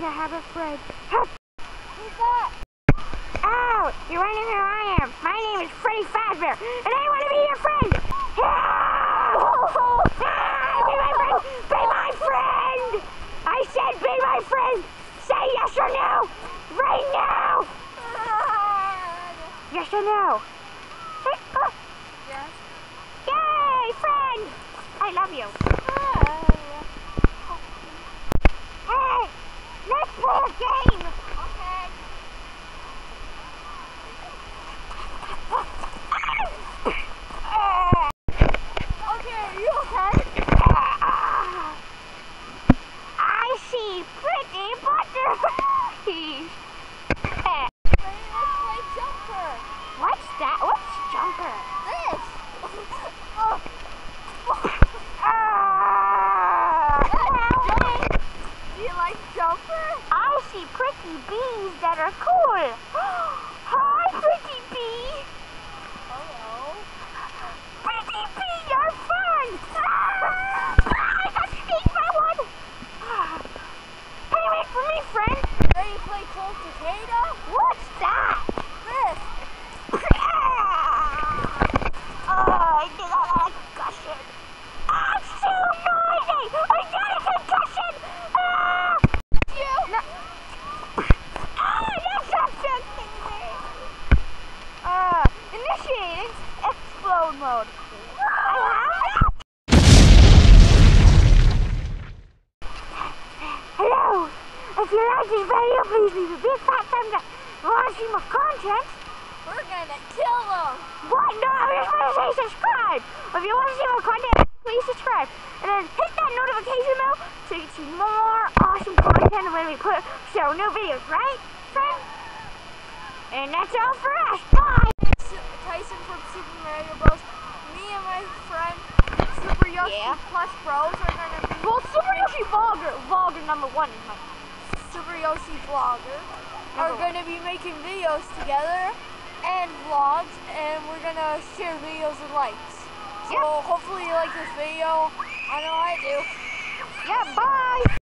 to have a friend. Who's that? Oh, you wanna know who I am? My name is Freddy Fazbear, and I want to be your friend. Be my friend. Be my friend. I said be my friend. Say yes or no. Right now. Yes or no? Yes. Yay, friend. I love you. Hey, let's play a game. Okay. Okay, are you okay? I see pretty butterflies. Let's play jumper. What's that? What's jumper? This. Do you like jumper? I see pretty bees that are cool. Hi, pretty bee. Hello. Pretty bees are fun. I got stung by one. Can you wait for me, friend? Ready to play cold potato? What's that? This. I think I got a concussion. It's too noisy. I got a concussion. You. No. That's not something there. Initiating explode mode. Hello. If you like this video, please leave a big fat thumbs up. If you want to see more content, We're gonna kill them. what? No, I just want to say subscribe. If you want to see more content, please subscribe. And then hit that notification bell so you can see more awesome content when we put show new videos, right, friend? And that's all for us. Bye. Tyson from Super Mario Bros. Me and my friend Super Yoshi Plus Bros are gonna be. Well, Super Yoshi Vlogger number 1 is my Super Yoshi Vlogger are Number one. gonna be making videos together and vlogs, and we're gonna share videos and likes. So hopefully you like this video. I know I do. Yeah, bye.